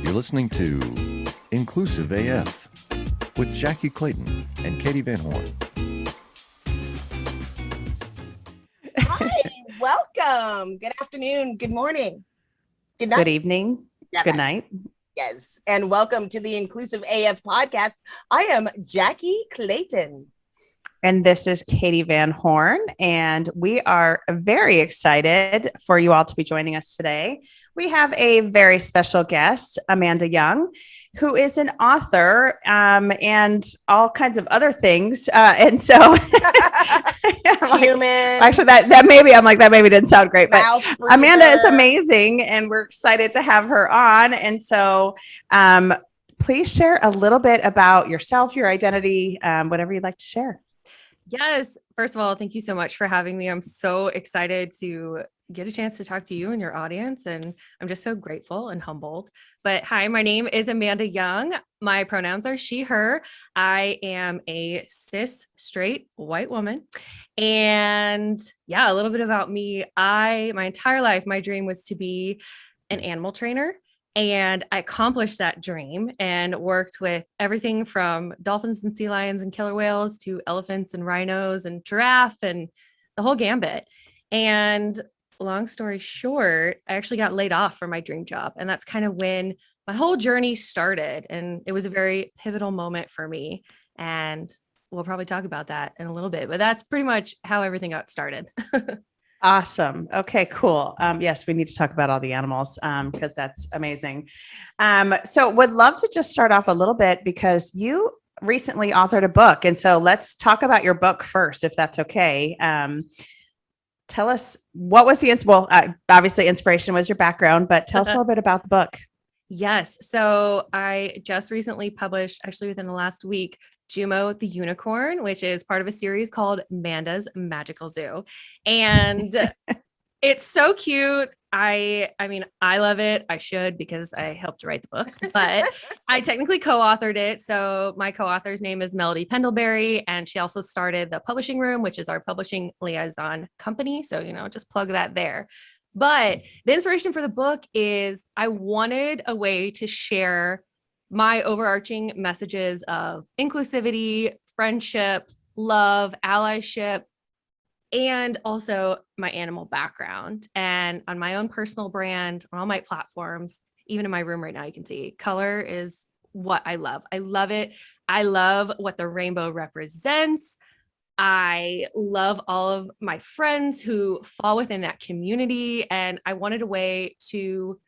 You're listening to Inclusive AF with Jackye Clayton and Katee Van Horn. Hi, welcome. Good afternoon, good morning, good night. Good evening, good night. Yes, and welcome to the Inclusive AF podcast. I am Jackye Clayton. And this is Katee Van Horn, and we are very excited for you all to be joining us today. We have a very special guest, Amanda Young, who is an author and all kinds of other things. And so, Human. Actually, that maybe didn't sound great, but Amanda is amazing, and we're excited to have her on. And so, please share a little bit about yourself, your identity, whatever you'd like to share. Yes. First of all, thank you so much for having me. I'm so excited to get a chance to talk to you and your audience. And I'm just so grateful and humbled. But hi, my name is Amanda Young. My pronouns are she, her. I am a cis, straight, white woman. And yeah, a little bit about me. My entire life, my dream was to be an animal trainer. And I accomplished that dream and worked with everything from dolphins and sea lions and killer whales to elephants and rhinos and giraffe and the whole gambit. And long story short, I actually got laid off from my dream job. And that's kind of when my whole journey started. And it was a very pivotal moment for me. And we'll probably talk about that in a little bit, but that's pretty much how everything got started. Awesome. Okay, cool. Yes, we need to talk about all the animals because that's amazing. So would love to just start off a little bit because you recently authored a book. And so let's talk about your book first, if that's okay. Tell us what was obviously inspiration was your background, but tell us a little bit about the book. Yes. So I just recently published, actually within the last week, Jumo the Unicorn, which is part of a series called Manda's Magical Zoo. And it's so cute. I mean, I love it. I should because I helped write the book, but I technically co-authored it. So my co-author's name is Melody Pendlebury, and she also started the Publishing Room, which is our publishing liaison company. So, just plug that there. But the inspiration for the book is I wanted a way to share my overarching messages of inclusivity, friendship, love, allyship, and also my animal background. And on my own personal brand, on all my platforms, even in my room right now, you can see color is what I love. I love it. I love what the rainbow represents. I love all of my friends who fall within that community. And I wanted a way to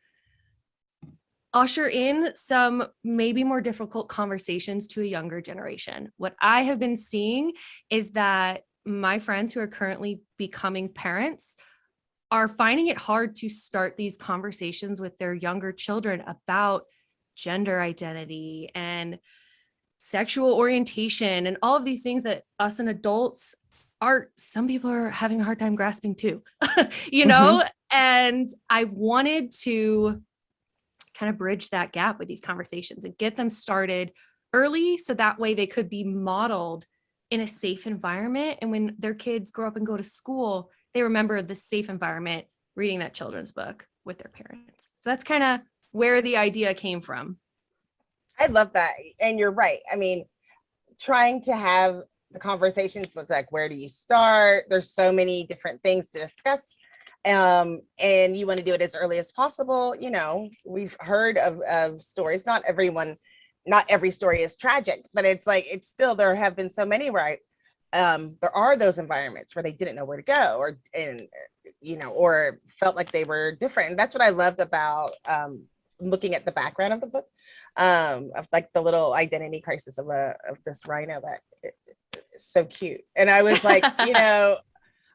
usher in some maybe more difficult conversations to a younger generation. What I have been seeing is that my friends who are currently becoming parents are finding it hard to start these conversations with their younger children about gender identity and sexual orientation and all of these things that us and adults some people are having a hard time grasping too, and I wanted to kind of bridge that gap with these conversations and get them started early so that way they could be modeled in a safe environment. And when their kids grow up and go to school, they remember the safe environment reading that children's book with their parents. So that's kind of where the idea came from. I love that. And you're right. I mean, trying to have the conversations looks like, where do you start? There's so many different things to discuss. And you want to do it as early as possible. We've heard of stories. Not every story is tragic, but it's still, there have been so many where there are those environments where they didn't know where to go or felt like they were different. And that's what I loved about looking at the background of the book, of like the little identity crisis of this rhino that is so cute. And I was like,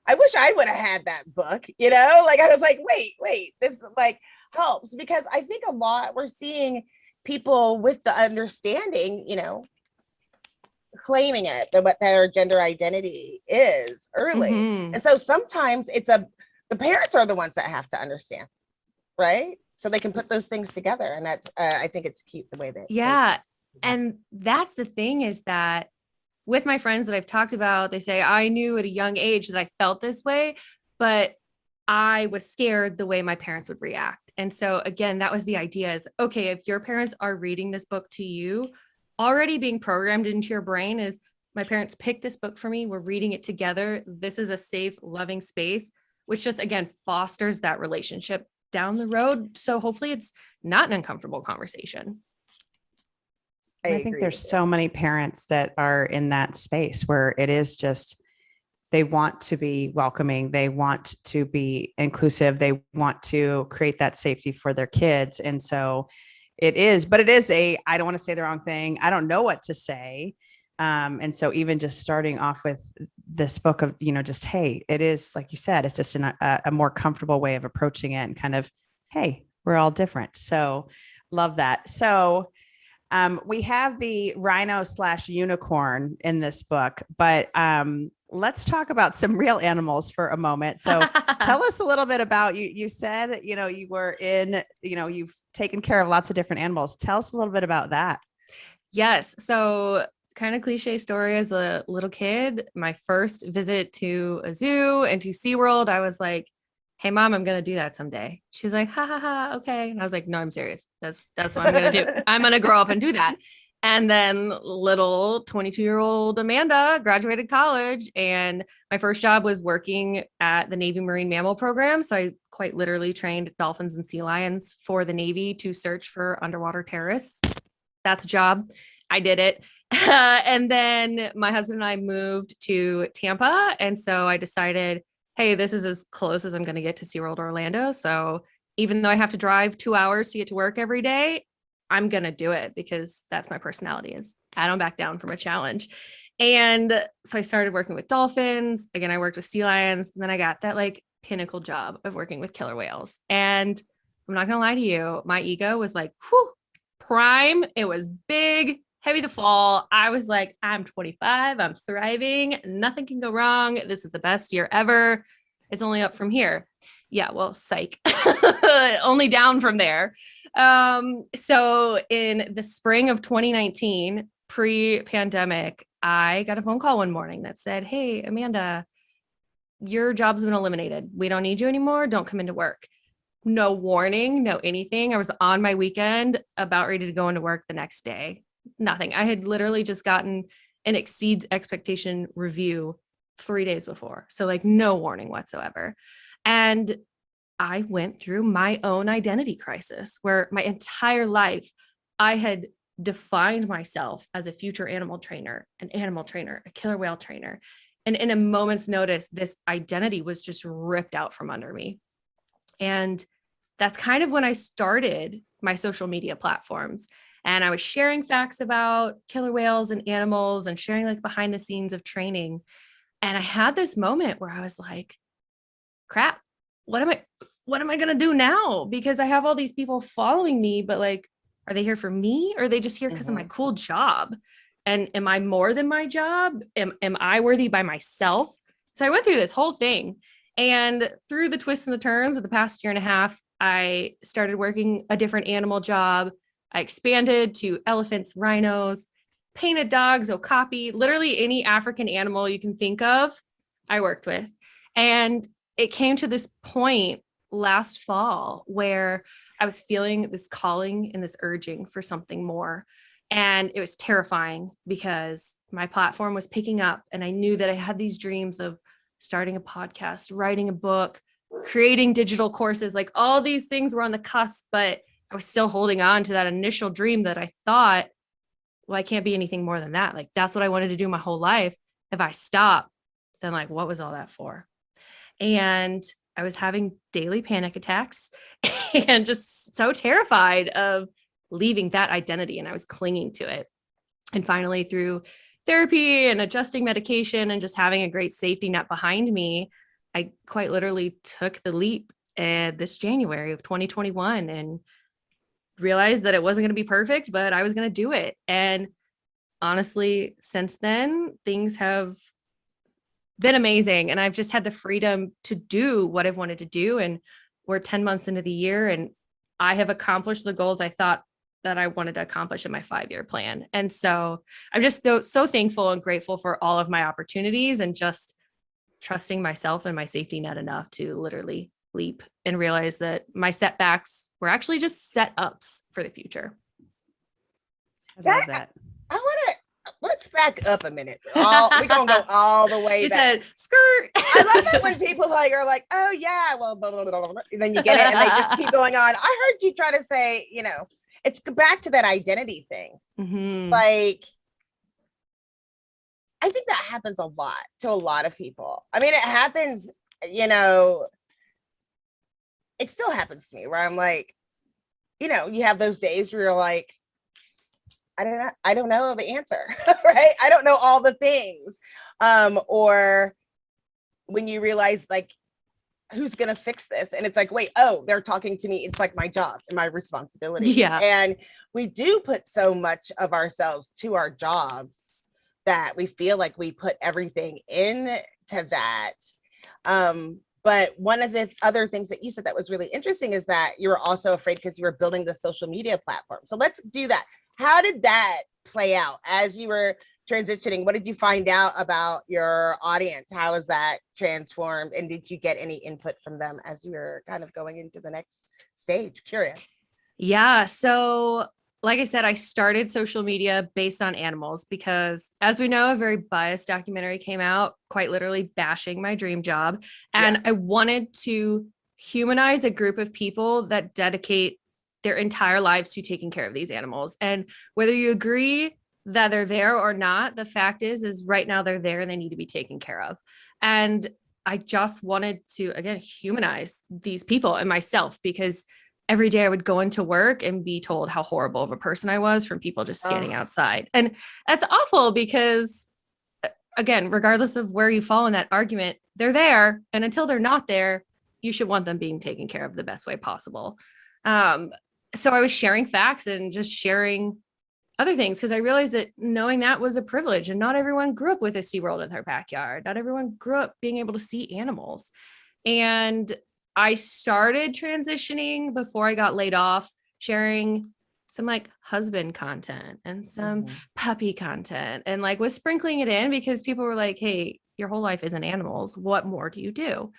I wish I would have had that book, I was like, wait, this helps, because I think a lot we're seeing people with the understanding, claiming it, what their gender identity is early. Mm-hmm. And so sometimes the parents are the ones that have to understand, right? So they can put those things together. And that's, I think it's cute the way that. Yeah. And that's the thing, is that with my friends that I've talked about, they say, I knew at a young age that I felt this way, but I was scared the way my parents would react. And so again, that was the idea is, okay, if your parents are reading this book to you, already being programmed into your brain is my parents picked this book for me. We're reading it together. This is a safe, loving space, which just again fosters that relationship down the road. So hopefully it's not an uncomfortable conversation. I think agree there's with you. so many parents that are in that space where it is just, they want to be welcoming. They want to be inclusive. They want to create that safety for their kids. And so it is, but it is I don't want to say the wrong thing. I don't know what to say. And so even just starting off with this book of, just, hey, it is, like you said, it's just a more comfortable way of approaching it and kind of, hey, we're all different. So love that. So we have the rhino/unicorn in this book, but let's talk about some real animals for a moment. So tell us a little bit about you. You said, you were in, you've taken care of lots of different animals. Tell us a little bit about that. Yes. So kind of cliche story as a little kid, my first visit to a zoo and to SeaWorld, I was like, hey mom, I'm going to do that someday. She was like, ha ha ha. Okay. And I was like, no, I'm serious. That's what I'm going to do. I'm going to grow up and do that. And then little 22-year-old Amanda graduated college, and my first job was working at the Navy Marine Mammal Program. So I quite literally trained dolphins and sea lions for the Navy to search for underwater terrorists. That's a job. I did it. And then my husband and I moved to Tampa. And so I decided, hey, this is as close as I'm going to get to SeaWorld Orlando. So even though I have to drive 2 hours to get to work every day, I'm going to do it because that's my personality is I don't back down from a challenge. And so I started working with dolphins. Again, I worked with sea lions. And then I got that like pinnacle job of working with killer whales. And I'm not going to lie to you, my ego was like, whew, prime. It was big, heavy to fall. I was like, I'm 25. I'm thriving. Nothing can go wrong. This is the best year ever. It's only up from here. Yeah, well, psych. Only down from there. So in the spring of 2019, pre-pandemic, I got a phone call one morning that said, hey, Amanda, your job's been eliminated. We don't need you anymore. Don't come into work. No warning, no anything. I was on my weekend, about ready to go into work the next day. Nothing. I had literally just gotten an exceeds expectation review 3 days before. So like no warning whatsoever. And I went through my own identity crisis where my entire life I had defined myself as a future animal trainer, an animal trainer, a killer whale trainer. And in a moment's notice, this identity was just ripped out from under me. And that's kind of when I started my social media platforms. And I was sharing facts about killer whales and animals and sharing like behind the scenes of training. And I had this moment where I was like, crap, what am I going to do now? Because I have all these people following me, but like, are they here for me? Or are they just here because of my cool job? And am I more than my job? Am I worthy by myself? So I went through this whole thing. And through the twists and the turns of the past year and a half, I started working a different animal job. I expanded to elephants, rhinos, painted dogs, okapi, literally any African animal you can think of, I worked with. And it came to this point last fall where I was feeling this calling and this urging for something more. And it was terrifying because my platform was picking up and I knew that I had these dreams of starting a podcast, writing a book, creating digital courses, like all these things were on the cusp, but I was still holding on to that initial dream that I thought, well, I can't be anything more than that. Like, that's what I wanted to do my whole life. If I stop, then like, what was all that for? And I was having daily panic attacks and just so terrified of leaving that identity. And I was clinging to it. And finally, through therapy and adjusting medication and just having a great safety net behind me, I quite literally took the leap this January of 2021 and realized that it wasn't going to be perfect, but I was going to do it. And honestly, since then, things have been amazing. And I've just had the freedom to do what I've wanted to do. And we're 10 months into the year and I have accomplished the goals I thought that I wanted to accomplish in my 5-year plan. And so I'm just so thankful and grateful for all of my opportunities and just trusting myself and my safety net enough to literally leap and realize that my setbacks were actually just setups for the future. I love that. I want to, let's back up a minute. We're going to go all the way You back. said skirt. I love it when people are like, oh yeah, well, blah, blah, blah, blah, and then you get it and they just keep going on. I heard you try to say, it's back to that identity thing. Mhm. Like, I think that happens a lot to a lot of people. I mean, it happens, it still happens to me where I'm like, you have those days where you're like, I don't know the answer, right? I don't know all the things. Or when you realize like, who's going to fix this? And it's like, wait, oh, they're talking to me. It's like my job and my responsibility. Yeah. And we do put so much of ourselves to our jobs that we feel like we put everything into that. But one of the other things that you said that was really interesting is that you were also afraid because you were building the social media platform. So let's do that. How did that play out as you were transitioning? What did you find out about your audience? How was that transformed? And did you get any input from them as you were kind of going into the next stage? Curious. Yeah. So, like I said, I started social media based on animals because, as we know, a very biased documentary came out, quite literally bashing my dream job. And I wanted to humanize a group of people that dedicate their entire lives to taking care of these animals. And whether you agree that they're there or not, the fact is right now they're there and they need to be taken care of. And I just wanted to, again, humanize these people and myself, because every day I would go into work and be told how horrible of a person I was from people just standing outside. And that's awful because, again, regardless of where you fall in that argument, they're there. And until they're not there, you should want them being taken care of the best way possible. So I was sharing facts and just sharing other things because I realized that knowing that was a privilege, and not everyone grew up with a SeaWorld in their backyard. Not everyone grew up being able to see animals. And I started transitioning before I got laid off, sharing some like husband content and some puppy content, and like was sprinkling it in because people were like, hey, your whole life isn't animals. What more do you do?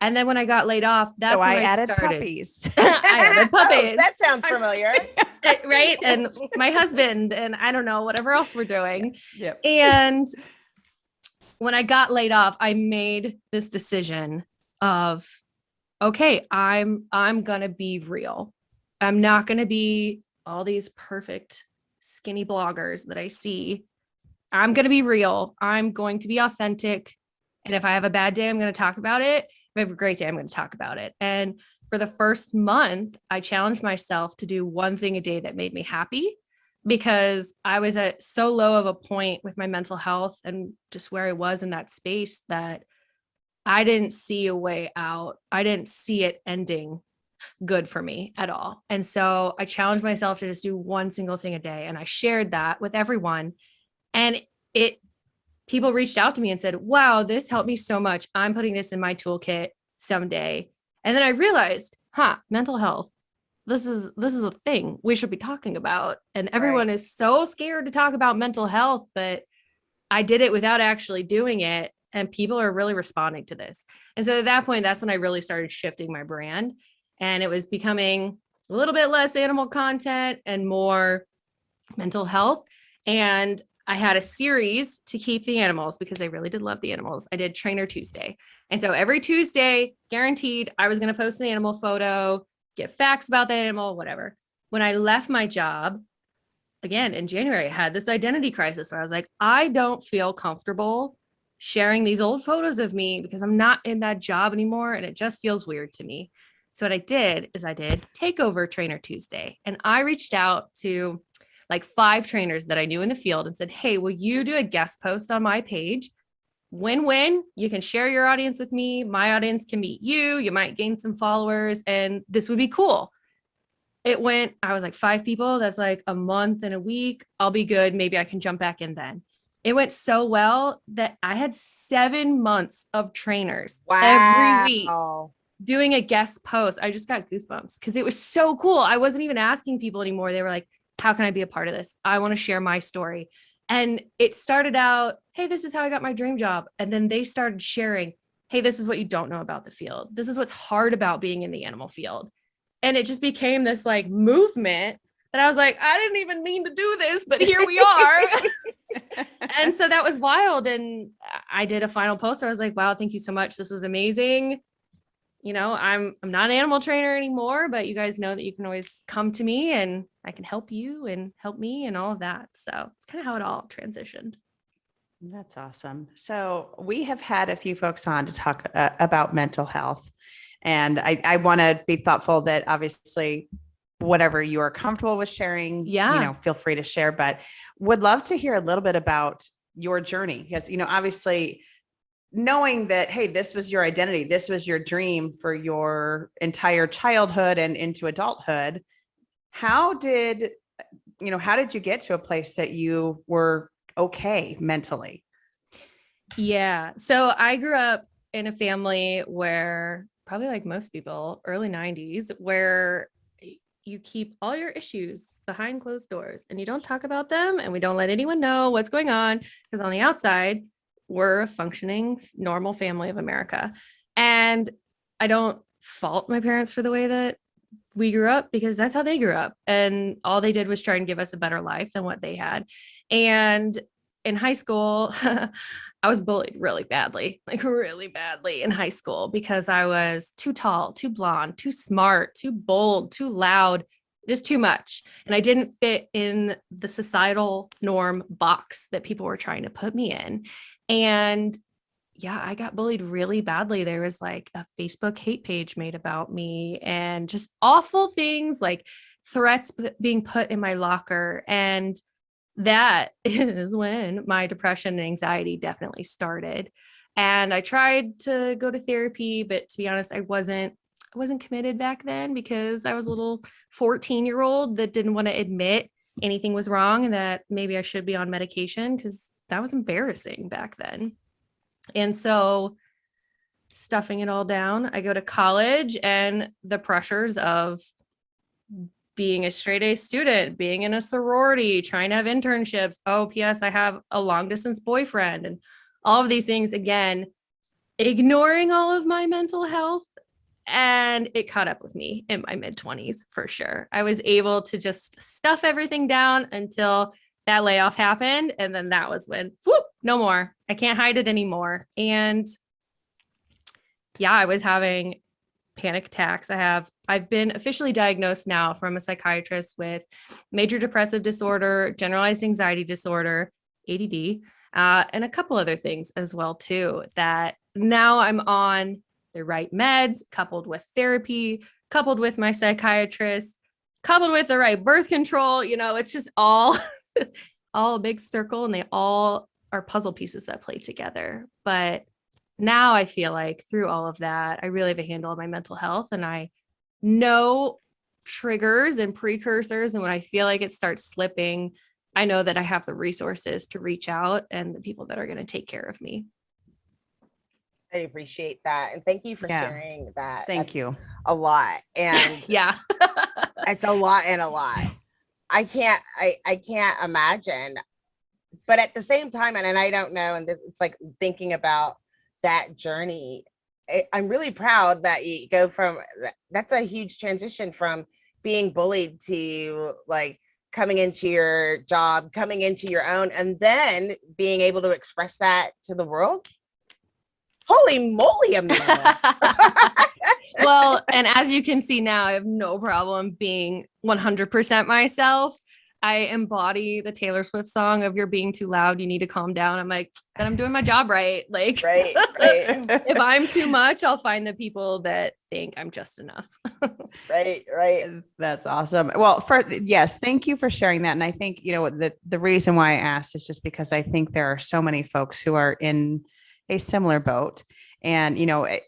And then when I got laid off, that's when I added started. puppies. I added puppies. Oh, that sounds familiar. Right. And my husband and I don't know, whatever else we're doing. Yep. And when I got laid off, I made this decision of, okay, I'm going to be real. I'm not going to be all these perfect skinny bloggers that I see. I'm going to be real. I'm going to be authentic. And if I have a bad day, I'm going to talk about it. If I have a great day, I'm going to talk about it. And for the first month, I challenged myself to do one thing a day that made me happy, because I was at so low of a point with my mental health and just where I was in that space that I didn't see a way out. I didn't see it ending good for me at all. And so I challenged myself to just do one single thing a day. And I shared that with everyone. And people reached out to me and said, wow, this helped me so much. I'm putting this in my toolkit someday. And then I realized, mental health. This is a thing we should be talking about. And everyone is so scared to talk about mental health, but I did it without actually doing it. And people are really responding to this. And so at that point, that's when I really started shifting my brand. And it was becoming a little bit less animal content and more mental health. And I had a series to keep the animals because I really did love the animals. I did Trainer Tuesday. And so every Tuesday, guaranteed, I was going to post an animal photo, get facts about the animal, whatever. When I left my job, again, in January, I had this identity crisis where I was like, I don't feel comfortable sharing these old photos of me because I'm not in that job anymore. And it just feels weird to me. So what I did is I did Takeover Trainer Tuesday. And I reached out to like 5 trainers that I knew in the field and said, hey, will you do a guest post on my page? Win-win. You can share your audience with me. My audience can meet you. You might gain some followers and this would be cool. I was like 5 people. That's like a month and a week. I'll be good. Maybe I can jump back in then. It went so well that I had 7 months of trainers every week doing a guest post. I just got goosebumps because it was so cool. I wasn't even asking people anymore. They were like, how can I be a part of this? I want to share my story. And it started out, hey, this is how I got my dream job. And then they started sharing, hey, this is what you don't know about the field. This is what's hard about being in the animal field. And it just became this like movement that I was like, I didn't even mean to do this, but here we are. And so that was wild. And I did a final post where I was like, wow, thank you so much. This was amazing. You know, I'm not an animal trainer anymore, but you guys know that you can always come to me and I can help you and help me and all of that. So it's kind of how it all transitioned. That's awesome. So we have had a few folks on to talk about mental health. And I want to be thoughtful that obviously whatever you are comfortable with sharing, feel free to share, but would love to hear a little bit about your journey. Because, obviously knowing that, hey, this was your identity, this was your dream for your entire childhood and into adulthood. How did you get to a place that you were okay mentally? Yeah. So I grew up in a family where, probably like most people, early 90s, where you keep all your issues behind closed doors and you don't talk about them and we don't let anyone know what's going on, because on the outside, we're a functioning, normal family of America. And I don't fault my parents for the way that we grew up, because that's how they grew up. And all they did was try and give us a better life than what they had. And in high school, I was bullied really badly in high school, because I was too tall, too blonde, too smart, too bold, too loud, just too much. And I didn't fit in the societal norm box that people were trying to put me in. And yeah, I got bullied really badly. There was like a Facebook hate page made about me and just awful things like threats being put in my locker. And that is when my depression and anxiety definitely started. And I tried to go to therapy, but to be honest, I wasn't committed back then, because I was a little 14-year-old that didn't want to admit anything was wrong and that maybe I should be on medication, because that was embarrassing back then. And so, stuffing it all down, I go to college, and the pressures of being a straight A student, being in a sorority, trying to have internships. Oh, P.S. I have a long distance boyfriend, and all of these things, again, ignoring all of my mental health. And it caught up with me in my mid-20s for sure. I was able to just stuff everything down until that layoff happened. And then that was when, whoop, no more. I can't hide it anymore. And yeah, I was having panic attacks. I've been officially diagnosed now from a psychiatrist with major depressive disorder, generalized anxiety disorder, ADD, and a couple other things as well too, that now I'm on the right meds, coupled with therapy, coupled with my psychiatrist, coupled with the right birth control. It's just all a big circle, and they all are puzzle pieces that play together. But now I feel like through all of that, I really have a handle on my mental health, and I know triggers and precursors. And when I feel like it starts slipping, I know that I have the resources to reach out and the people that are going to take care of me. I appreciate that. And thank you for sharing that. Thank you. A lot. And yeah, it's a lot and a lot. I can't imagine, but at the same time, and I don't know, and it's like thinking about that journey, I'm really proud that you go from, that's a huge transition from being bullied to like coming into your job, coming into your own, and then being able to express that to the world. Holy moly, Amanda. Well, and as you can see now, I have no problem being 100% myself. I embody the Taylor Swift song of "You're being too loud, you need to calm down." I'm like, then I'm doing my job right. Like, right. If I'm too much, I'll find the people that think I'm just enough. Right. That's awesome. Well, yes, thank you for sharing that. And I think, the reason why I asked is just because I think there are so many folks who are in a similar boat. And,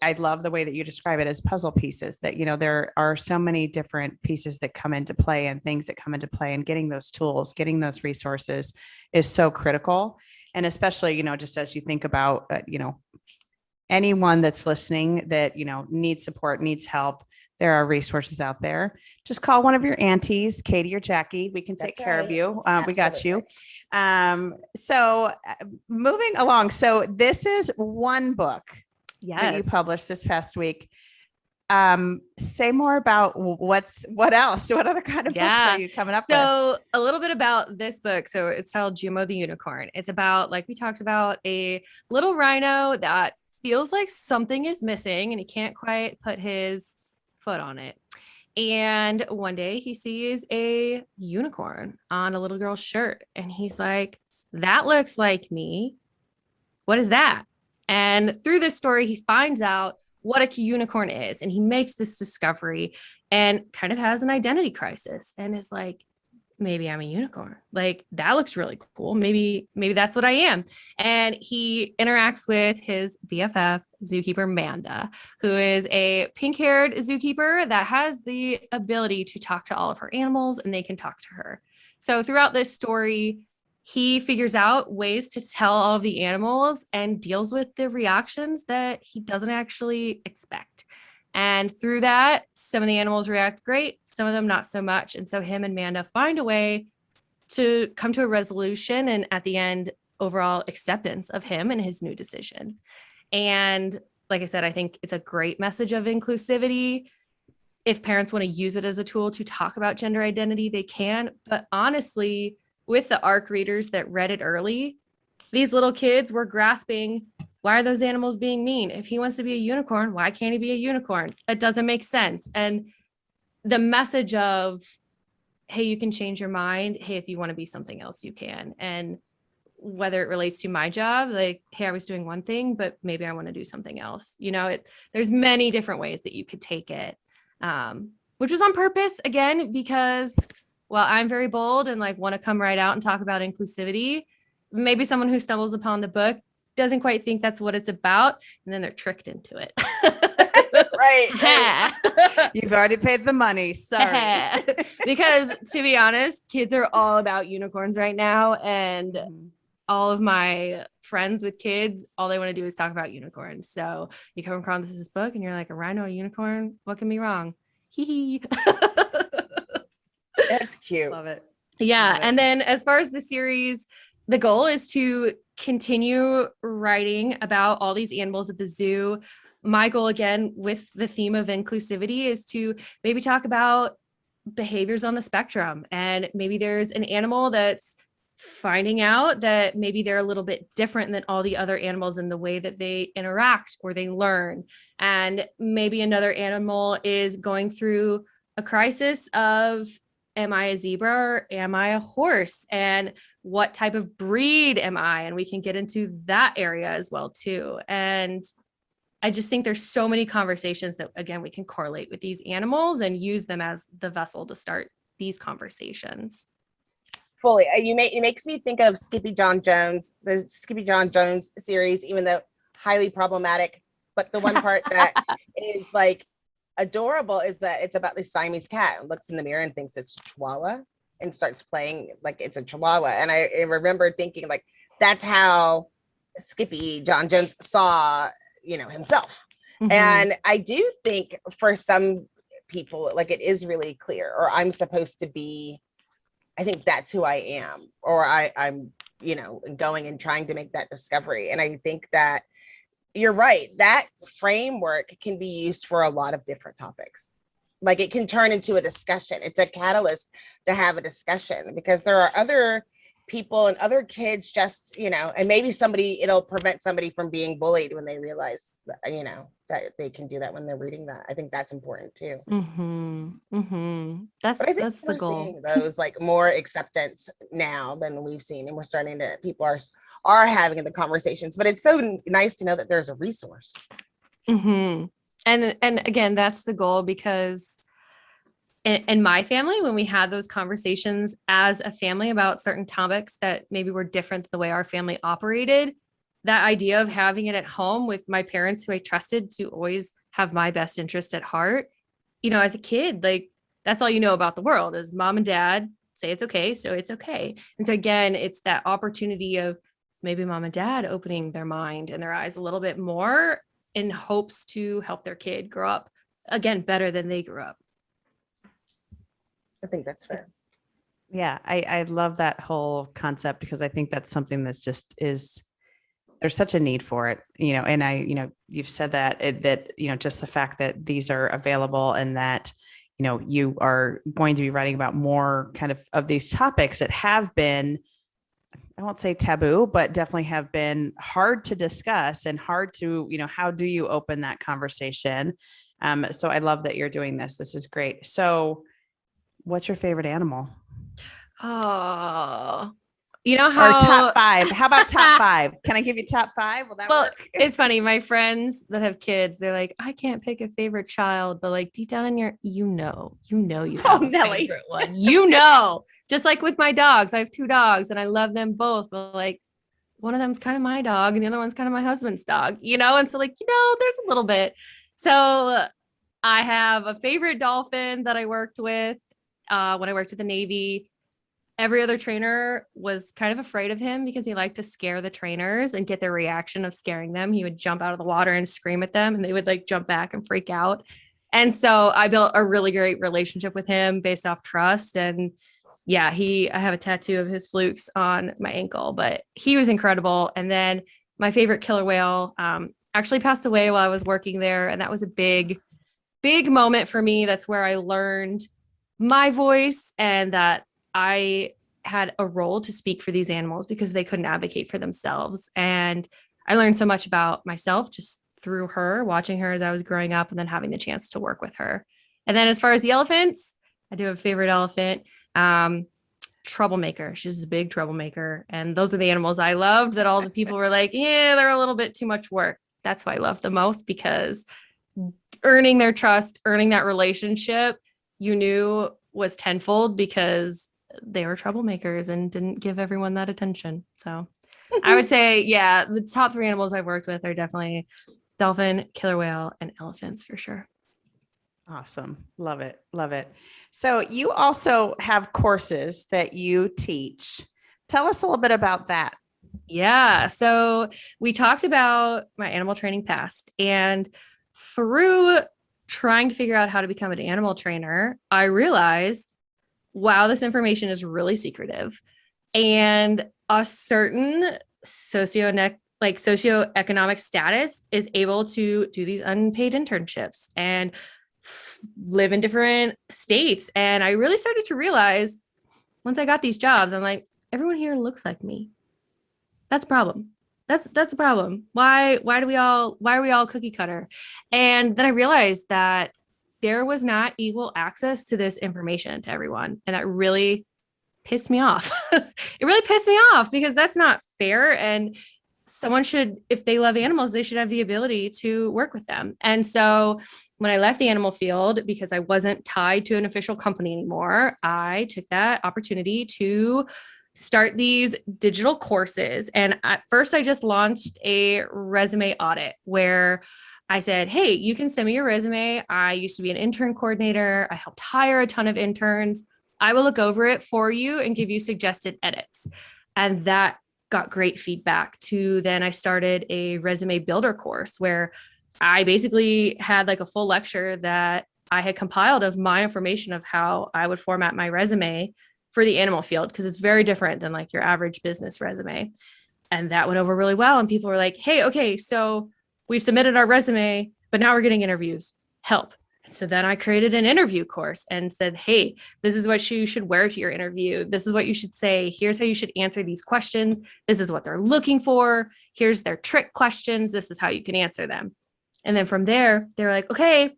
I love the way that you describe it as puzzle pieces, that, there are so many different pieces that come into play and things that come into play, and getting those tools, getting those resources is so critical. And especially, just as you think about, anyone that's listening that, needs support, needs help, there are resources out there. Just call one of your aunties, Katie or Jackye. We can take care of you. We got you. So moving along. So this is one book that you Yes. published this past week. Say more about what else? What other kind of books Yeah. are you coming up with? So a little bit about this book. So it's titled Jumo the Unicorn. It's about, like we talked about, a little rhino that feels like something is missing and he can't quite put his foot on it. And one day he sees a unicorn on a little girl's shirt and he's like, that looks like me. What is that? And through this story, he finds out what a unicorn is and he makes this discovery and kind of has an identity crisis and is like, maybe I'm a unicorn. Like that looks really cool. Maybe that's what I am. And he interacts with his BFF zookeeper Manda, who is a pink-haired zookeeper that has the ability to talk to all of her animals and they can talk to her. So throughout this story, he figures out ways to tell all of the animals and deals with the reactions that he doesn't actually expect. And through that, some of the animals react great, some of them not so much. And so him and Manda find a way to come to a resolution and at the end, overall acceptance of him and his new decision. And like I said, I think it's a great message of inclusivity. If parents want to use it as a tool to talk about gender identity, they can. But honestly, with the ARC readers that read it early, these little kids were grasping, why are those animals being mean? If he wants to be a unicorn, why can't he be a unicorn? It doesn't make sense. And the message of, hey, you can change your mind. Hey, if you want to be something else, you can. And whether it relates to my job, like, hey, I was doing one thing, but maybe I want to do something else. There's many different ways that you could take it, which was on purpose, again, because, well, I'm very bold and like want to come right out and talk about inclusivity. Maybe someone who stumbles upon the book doesn't quite think that's what it's about, and then they're tricked into it. Right. You've already paid the money. Sorry. Because to be honest, kids are all about unicorns right now. And all of my friends with kids, all they want to do is talk about unicorns. So you come across this book and you're like, a rhino, a unicorn, what can be wrong? Hee hee. That's cute. Love it. Yeah. Love it. And then as far as the series, the goal is to continue writing about all these animals at the zoo. My goal, again, with the theme of inclusivity, is to maybe talk about behaviors on the spectrum. And maybe there's an animal that's finding out that maybe they're a little bit different than all the other animals in the way that they interact or they learn. And maybe another animal is going through a crisis of, am I a zebra or am I a horse? And what type of breed am I? And we can get into that area as well too. And I just think there's so many conversations that, again, we can correlate with these animals and use them as the vessel to start these conversations. Fully. It makes me think of Skippy John Jones, the Skippy John Jones series, even though highly problematic. But the one part that is like adorable is that it's about this Siamese cat and looks in the mirror and thinks it's a Chihuahua and starts playing like it's a Chihuahua. And I remember thinking like, that's how Skippy John Jones saw, himself. Mm-hmm. And I do think for some people, like, it is really clear, or I'm supposed to be, I think that's who I am, or I'm, going and trying to make that discovery. And I think that you're right. That framework can be used for a lot of different topics. Like, it can turn into a discussion. It's a catalyst to have a discussion because there are other people and other kids just, and maybe it'll prevent somebody from being bullied when they realize that, that they can do that when they're reading that. I think that's important too. Mm-hmm. Mm-hmm. But I think That's the we're goal. seeing those like more acceptance now than we've seen, and we're starting to, people are having the conversations, but it's so nice to know that there's a resource. Mm-hmm. And again, that's the goal, because in my family, when we had those conversations as a family about certain topics that maybe were different the way our family operated, that idea of having it at home with my parents who I trusted to always have my best interest at heart, as a kid, like, that's all you know about the world is mom and dad say it's okay, so it's okay. And so again, it's that opportunity of maybe mom and dad opening their mind and their eyes a little bit more in hopes to help their kid grow up, again, better than they grew up. I think that's fair. Yeah, I love that whole concept because I think that's something that's just is there's such a need for it, and you've said that just the fact that these are available and that, you are going to be writing about more kind of these topics that have been, I won't say taboo, but definitely have been hard to discuss and hard to, how do you open that conversation? So I love that you're doing this. This is great. So what's your favorite animal? Oh, Or top five? How about top five? Can I give you top five? Will that work? It's funny. My friends that have kids, they're like, I can't pick a favorite child, but like deep down in your, you have a Nelly. favorite one. Just like with my dogs, I have 2 dogs and I love them both, but like one of them's kind of my dog and the other one's kind of my husband's dog, and so like, there's a little bit. So I have a favorite dolphin that I worked with when I worked at the Navy. Every other trainer was kind of afraid of him because he liked to scare the trainers and get their reaction of scaring them. He would jump out of the water and scream at them and they would like jump back and freak out. And so I built a really great relationship with him based off trust. And yeah, I have a tattoo of his flukes on my ankle, but he was incredible. And then my favorite killer whale actually passed away while I was working there. And that was a big, big moment for me. That's where I learned my voice and that I had a role to speak for these animals because they couldn't advocate for themselves. And I learned so much about myself just through her, watching her as I was growing up and then having the chance to work with her. And then as far as the elephants, I do have a favorite elephant, troublemaker. She's a big troublemaker. And those are the animals I loved that all the people were like, yeah, they're a little bit too much work. That's why I love the most, because earning their trust, earning that relationship, you knew was tenfold because they were troublemakers and didn't give everyone that attention. So I would say, yeah, the top 3 animals I've worked with are definitely dolphin, killer whale, and elephants for sure. Awesome. Love it. Love it. So you also have courses that you teach. Tell us a little bit about that. Yeah. So we talked about my animal training past, and through trying to figure out how to become an animal trainer, I realized, wow, this information is really secretive. And a certain socioeconomic status is able to do these unpaid internships and live in different states. And I really started to realize once I got these jobs, I'm like, everyone here looks like me. That's a problem. That's a problem. Why are we all cookie cutter? And then I realized that there was not equal access to this information to everyone. And that really pissed me off. It really pissed me off because that's not fair. And someone should, if they love animals, they should have the ability to work with them. And so when I left the animal field, because I wasn't tied to an official company anymore, I took that opportunity to start these digital courses. And at first I just launched a resume audit where I said, hey, you can send me your resume. I used to be an intern coordinator. I helped hire a ton of interns. I will look over it for you and give you suggested edits. And that got great feedback too. Then I started a resume builder course where I basically had like a full lecture that I had compiled of my information of how I would format my resume for the animal field, because it's very different than like your average business resume. And that went over really well. And people were like, hey, okay, so we've submitted our resume, but now we're getting interviews. Help. So then I created an interview course and said, hey, this is what you should wear to your interview. This is what you should say. Here's how you should answer these questions. This is what they're looking for. Here's their trick questions. This is how you can answer them. And then from there, they're like, okay,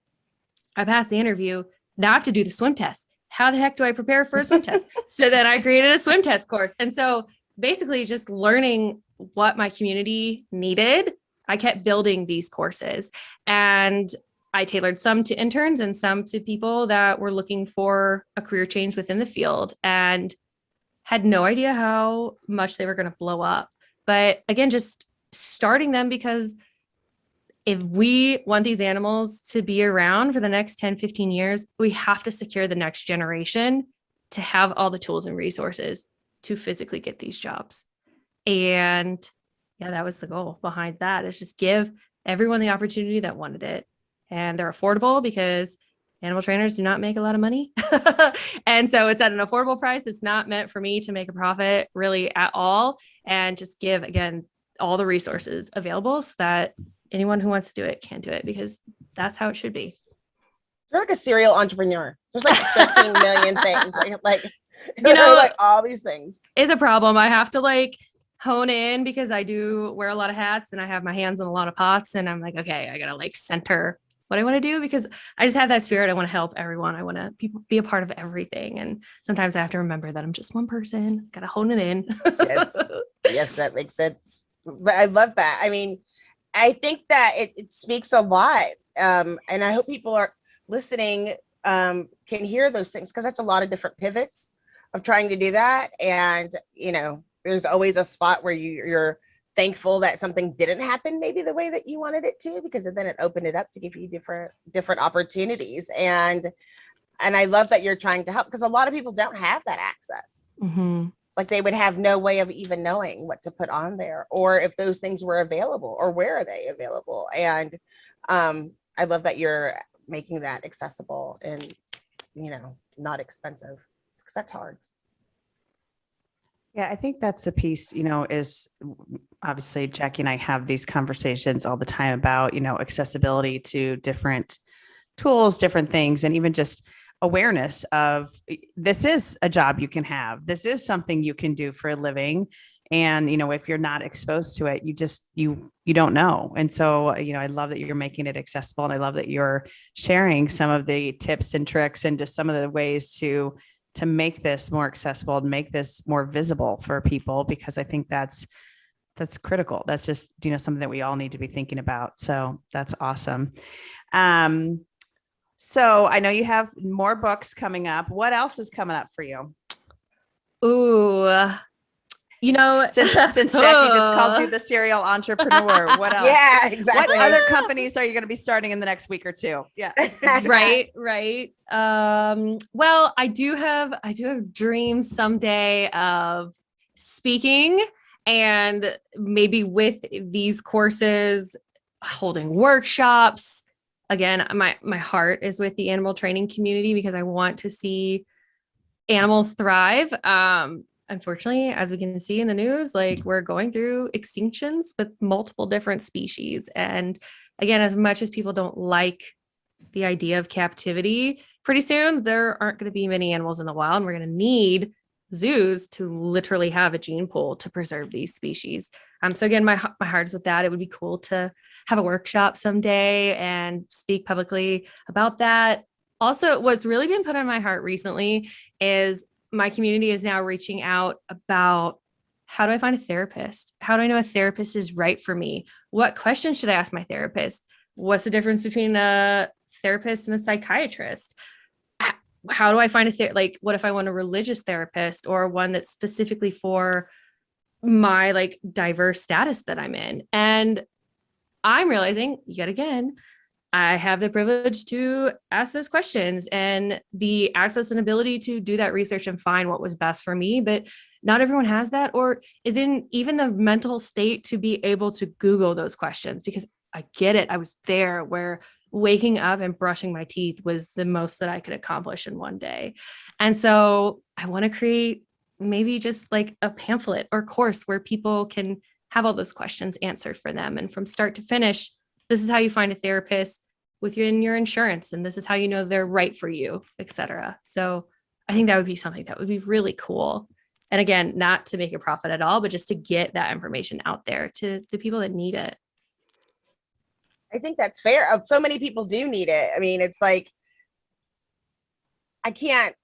I passed the interview. Now I have to do the swim test. How the heck do I prepare for a swim test? So then I created a swim test course. And so basically just learning what my community needed, I kept building these courses, and I tailored some to interns and some to people that were looking for a career change within the field and had no idea how much they were going to blow up. But again, just starting them, because if we want these animals to be around for the next 10, 15 years, we have to secure the next generation to have all the tools and resources to physically get these jobs. And yeah, that was the goal behind that, is just give everyone the opportunity that wanted it. And they're affordable because animal trainers do not make a lot of money. And so it's at an affordable price. It's not meant for me to make a profit really at all. And just give, again, all the resources available so that anyone who wants to do it can do it, because that's how it should be. You're like a serial entrepreneur. There's like 13 million things. Like You know, like all these things. It's a problem. I have to like hone in because I do wear a lot of hats and I have my hands in a lot of pots, and I'm like, okay, I gotta like center what I want to do, because I just have that spirit. I want to help everyone. I want to be a part of everything. And sometimes I have to remember that I'm just one person. Gotta hone it in. Yes. Yes, that makes sense. But I love that. I mean, I think that it speaks a lot. And I hope people are listening can hear those things, because that's a lot of different pivots of trying to do that. And, you know, there's always a spot where you're thankful that something didn't happen maybe the way that you wanted it to, because then it opened it up to give you different opportunities. And I love that you're trying to help, because a lot of people don't have that access. Mm-hmm. Like they would have no way of even knowing what to put on there, or if those things were available, or where are they available. And I love that you're making that accessible and, you know, not expensive, because that's hard. Yeah, I think that's the piece, you know, is obviously Jackye and I have these conversations all the time about, you know, accessibility to different tools, different things, and even just awareness of this is a job you can have. This is something you can do for a living. And, you know, if you're not exposed to it, you don't know. And so, you know, I love that you're making it accessible. And I love that you're sharing some of the tips and tricks and just some of the ways to make this more accessible and make this more visible for people, because I think that's critical. That's just, you know, something that we all need to be thinking about. So that's awesome. So I know you have more books coming up. What else is coming up for you? Ooh, you know, since Jackye just called you the serial entrepreneur, what else? Yeah, exactly. What other companies are you going to be starting in the next week or two? Yeah. right. Well, I do have dreams someday of speaking, and maybe with these courses, holding workshops. Again, my heart is with the animal training community, because I want to see animals thrive. Unfortunately, as we can see in the news, like we're going through extinctions with multiple different species. And again, as much as people don't like the idea of captivity, pretty soon there aren't going to be many animals in the wild, and we're going to need zoos to literally have a gene pool to preserve these species. So again, my heart is with that. It would be cool to have a workshop someday and speak publicly about that. Also, what's really been put on my heart recently is my community is now reaching out about, how do I find a therapist? How do I know a therapist is right for me? What questions should I ask my therapist? What's the difference between a therapist and a psychiatrist? How do I find like, what if I want a religious therapist, or one that's specifically for my like diverse status that I'm in? And I'm realizing yet again, I have the privilege to ask those questions and the access and ability to do that research and find what was best for me. But not everyone has that, or is in even the mental state to be able to Google those questions, because I get it. I was there where waking up and brushing my teeth was the most that I could accomplish in one day. And so I want to create maybe just like a pamphlet or course where people can have all those questions answered for them. And from start to finish, this is how you find a therapist within your insurance, and this is how you know they're right for you, etc. So I think that would be something that would be really cool. And again, not to make a profit at all, but just to get that information out there to the people that need it. I think that's fair. So many people do need it. I mean, it's like, I can't,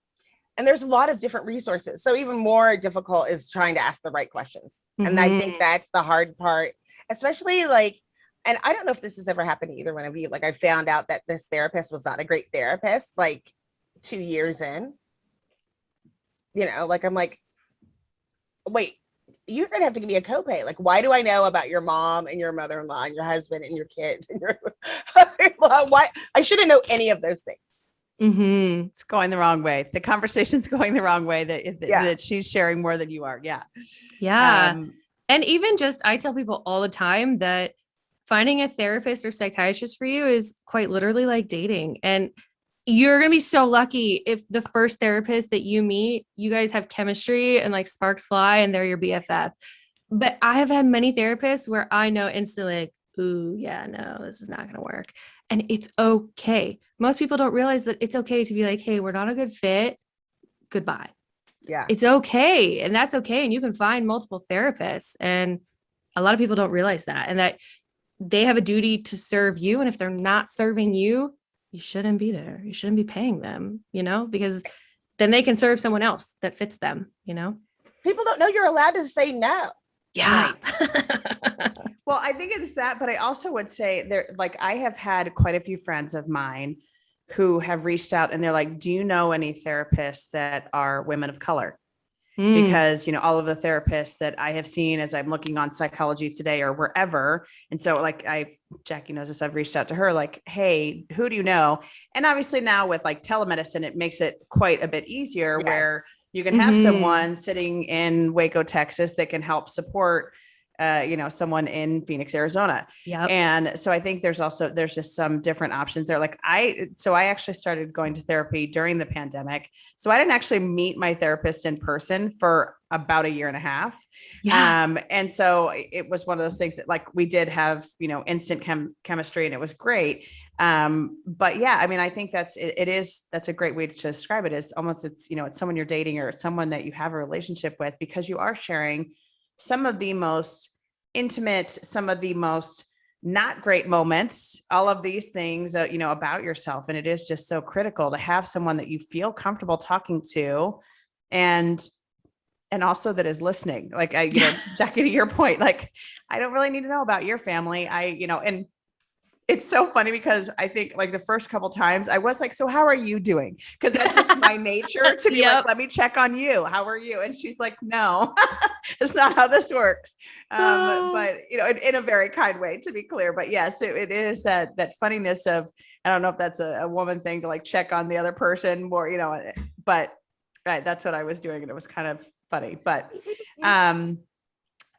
and there's a lot of different resources. So even more difficult is trying to ask the right questions. Mm-hmm. And I think that's the hard part, especially like, and I don't know if this has ever happened to either one of you. Like I found out that this therapist was not a great therapist, like 2 years in, you know, like I'm like, wait, you're going to have to give me a copay. Like, why do I know about your mom and your mother-in-law and your husband and your kids and your mother-in-law? Why? I shouldn't know any of those things. Mm-hmm. It's going the wrong way. The conversation's going the wrong way, that she's sharing more than you are. Yeah. Yeah. And even just, I tell people all the time that finding a therapist or psychiatrist for you is quite literally like dating. And you're going to be so lucky if the first therapist that you meet, you guys have chemistry and like sparks fly and they're your BFF. But I have had many therapists where I know instantly, like, ooh, yeah, no, this is not going to work. And it's okay. Most people don't realize that it's okay to be like, hey, we're not a good fit. Goodbye. Yeah. It's okay. And that's okay. And you can find multiple therapists. And a lot of people don't realize that, and that they have a duty to serve you. And if they're not serving you, you shouldn't be there. You shouldn't be paying them, because then they can serve someone else that fits them, People don't know you're allowed to say no. Yeah. Well, I think it's that, but I also would say I have had quite a few friends of mine who have reached out and they're like, do you know any therapists that are women of color? Because, all of the therapists that I have seen as I'm looking on Psychology Today or wherever. And so Jackye knows this, I've reached out to her like, hey, who do you know? And obviously now with telemedicine, it makes it quite a bit easier where you can have someone sitting in Waco, Texas that can help support someone in Phoenix, Arizona. Yep. And so I think there's just some different options there. I actually started going to therapy during the pandemic. So I didn't actually meet my therapist in person for about a year and a half. Yeah. And so it was one of those things that we did have, instant chemistry and it was great. But yeah, I mean, I think that's a great way to describe it is almost it's someone you're dating or someone that you have a relationship with because you are sharing some of the most intimate, some of the most not great moments, all of these things, about yourself. And it is just so critical to have someone that you feel comfortable talking to and also that is listening. Jackye, to your point, I don't really need to know about your family. And it's so funny because I think the first couple times I was like, so how are you doing? Because that's just my nature to be like, let me check on you. How are you? And she's like, no, it's not how this works. But in a very kind way, to be clear. But yes, it is that funniness of, I don't know if that's a woman thing to check on the other person more, but right. That's what I was doing. And it was kind of funny, but,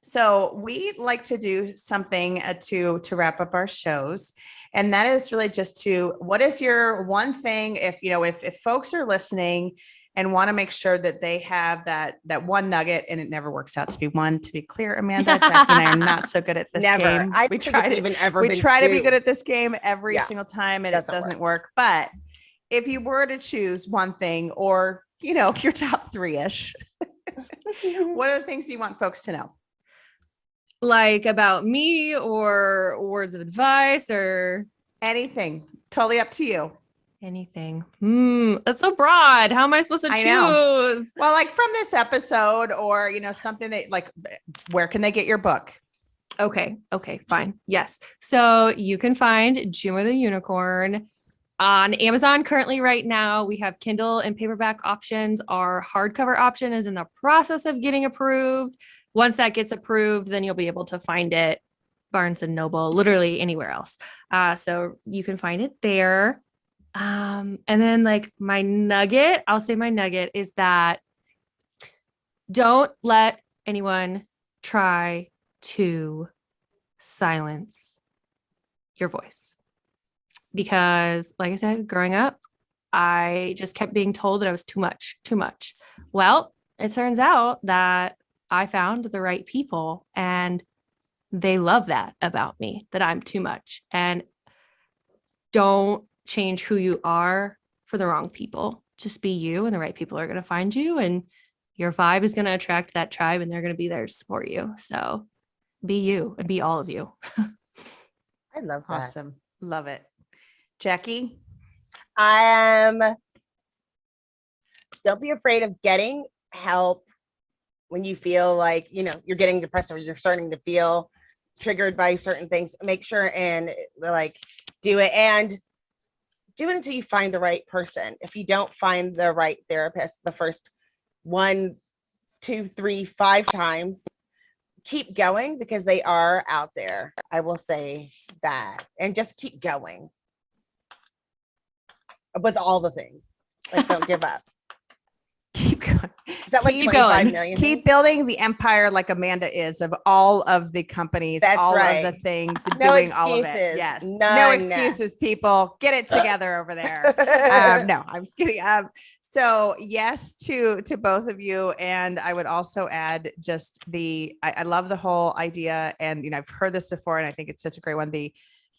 so we like to do something to wrap up our shows. And that is really just what is your one thing if folks are listening and want to make sure that they have that one nugget, and it never works out to be one, to be clear, Amanda, Jackye and I are not so good at this game. We try to be good at this game every single time and it doesn't work. But if you were to choose one thing or, your top 3-ish, what are the things you want folks to know? About me or words of advice or anything, totally up to you. Anything. That's so broad. How am I supposed to choose? Know. Well, from this episode or, something that where can they get your book? Okay, fine. Yes. So you can find Jumo the Unicorn on Amazon currently right now. We have Kindle and paperback options. Our hardcover option is in the process of getting approved. Once that gets approved, then you'll be able to find it Barnes and Noble, literally anywhere else. So you can find it there. And then my nugget is that don't let anyone try to silence your voice. Because like I said, growing up, I just kept being told that I was too much. Well, it turns out that I found the right people and they love that about me, that I'm too much. And don't change who you are for the wrong people. Just be you and the right people are going to find you and your vibe is going to attract that tribe and they're going to be there to support you. So be you and be all of you. I love that. Awesome. Love it. Jackye? Don't be afraid of getting help when you feel like, you're getting depressed or you're starting to feel triggered by certain things. Make sure and do it until you find the right person. If you don't find the right therapist the first 1, 2, 3, 5 times, keep going because they are out there. I will say that. And just keep going with all the things. Don't give up. Keep going. Is that keep 25 million? Keep building the empire like Amanda is of all of the companies, all of the things, doing all of it. Yes. No excuses, people. Get it together over there. No, I'm just kidding. So yes to both of you. And I would also add just I love the whole idea. And, I've heard this before and I think it's such a great one.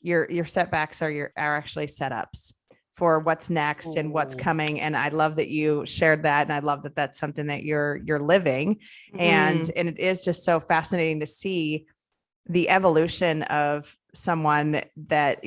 Your setbacks are actually setups for what's next and what's coming. And I love that you shared that. And I love that that's something that you're living. And it is just so fascinating to see the evolution of someone that,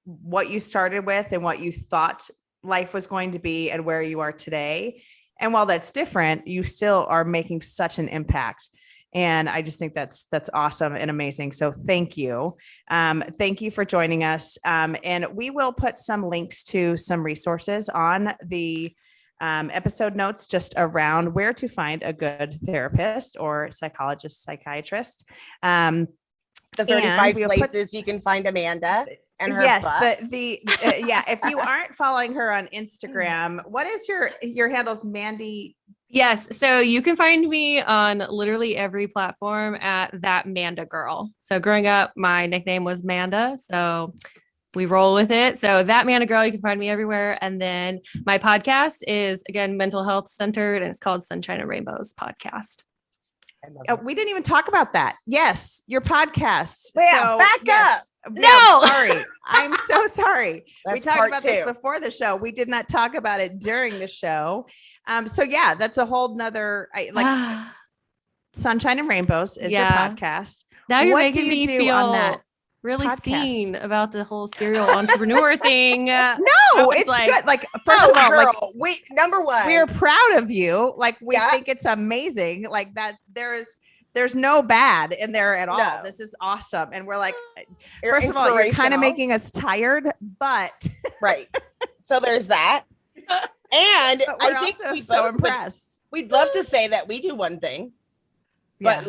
what you started with and what you thought life was going to be and where you are today. And while that's different, you still are making such an impact. And I just think that's awesome and amazing. So thank you. Thank you for joining us. And we will put some links to some resources on the episode notes just around where to find a good therapist or psychologist, psychiatrist. The 35 places you can find Amanda and her yes, butt. yeah. If you aren't following her on Instagram, what is your handles, Mandy? Yes. So you can find me on literally every platform at that Manda Girl. So growing up, my nickname was Manda. So we roll with it. So that Manda Girl, you can find me everywhere. And then my podcast is, again, mental health centered, and it's called Sunshine and Rainbows Podcast. We didn't even talk about that. Yes, your podcast. Yeah, back up. No, sorry. I'm so sorry. That's we talked about this before the show. We did not talk about it during the show. So yeah, that's a whole nother Sunshine and Rainbows is your podcast. Now you're what making do you me do feel on that really podcast? seen about the whole serial entrepreneur thing. No, it's good. Like, first of all, girl, number one, we are proud of you. Like, we think it's amazing. Like that there's no bad in there at all. No. This is awesome. And we're like, first of all, you're kind of making us tired, but right. So there's that. And I think we're so impressed. We'd love to say that we do one thing, but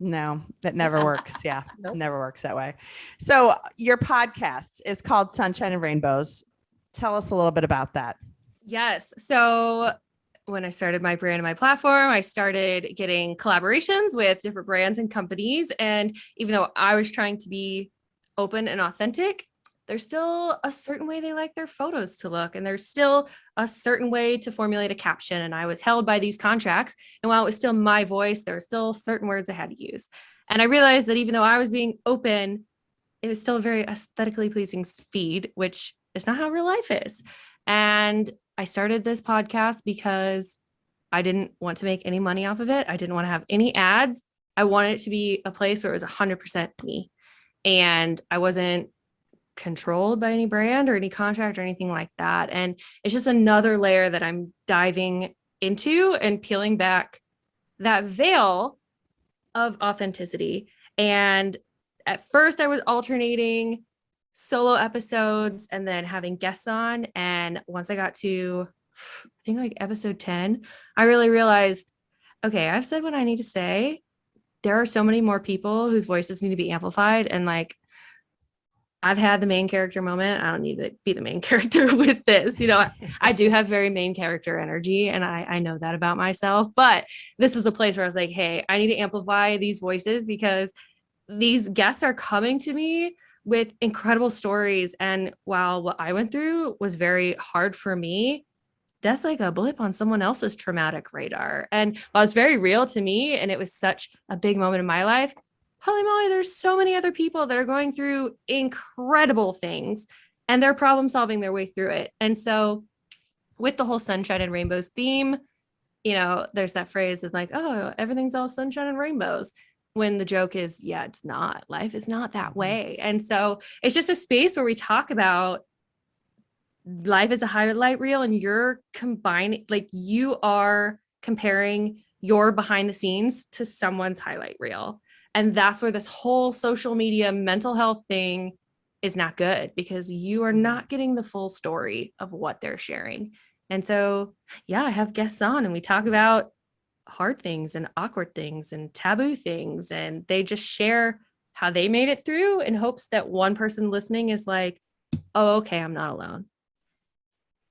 no, that never works. Yeah, nope. Never works that way. So your podcast is called Sunshine and Rainbows. Tell us a little bit about that. Yes. So when I started my brand and my platform, I started getting collaborations with different brands and companies. And even though I was trying to be open and authentic, there's still a certain way they like their photos to look. And there's still a certain way to formulate a caption. And I was held by these contracts. And while it was still my voice, there were still certain words I had to use. And I realized that even though I was being open, it was still a very aesthetically pleasing feed, which is not how real life is. And I started this podcast because I didn't want to make any money off of it. I didn't want to have any ads. I wanted it to be a place where it was 100% me. And I wasn't controlled by any brand or any contract or anything like that. And it's just another layer that I'm diving into and peeling back that veil of authenticity. And at first I was alternating solo episodes and then having guests on. And once I got to, I think like episode 10, I really realized, okay, I've said what I need to say. There are so many more people whose voices need to be amplified. And like, I've had the main character moment. I don't need to be the main character with this. I do have very main character energy, and I know that about myself. But this is a place where I was like, hey, I need to amplify these voices because these guests are coming to me with incredible stories. And while what I went through was very hard for me, that's like a blip on someone else's traumatic radar. And while it's very real to me, and it was such a big moment in my life, holy moly, there's so many other people that are going through incredible things and they're problem solving their way through it. And so with the whole sunshine and rainbows theme, there's that phrase of like, oh, everything's all sunshine and rainbows. When the joke is, yeah, it's not. Life is not that way. And so it's just a space where we talk about life as a highlight reel, and you're combining, like you are comparing your behind the scenes to someone's highlight reel. And that's where this whole social media mental health thing is not good, because you are not getting the full story of what they're sharing. And so, yeah, I have guests on and we talk about hard things and awkward things and taboo things. And they just share how they made it through in hopes that one person listening is like, oh, okay, I'm not alone.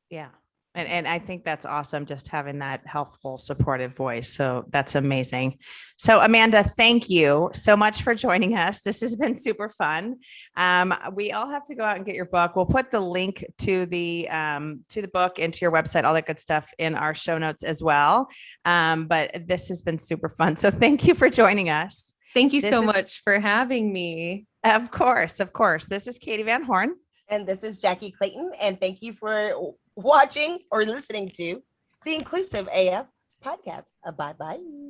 Yeah. And I think that's awesome, just having that helpful, supportive voice. So that's amazing. So Amanda, thank you so much for joining us. This has been super fun. We all have to go out and get your book. We'll put the link to the book and to your website, all that good stuff in our show notes as well. But this has been super fun. So thank you for joining us. Thank you This so is- much for having me. Of course, of course. This is Katee Van Horn. And this is Jackye Clayton. And thank you for watching or listening to the Inclusive AF podcast. Bye-bye.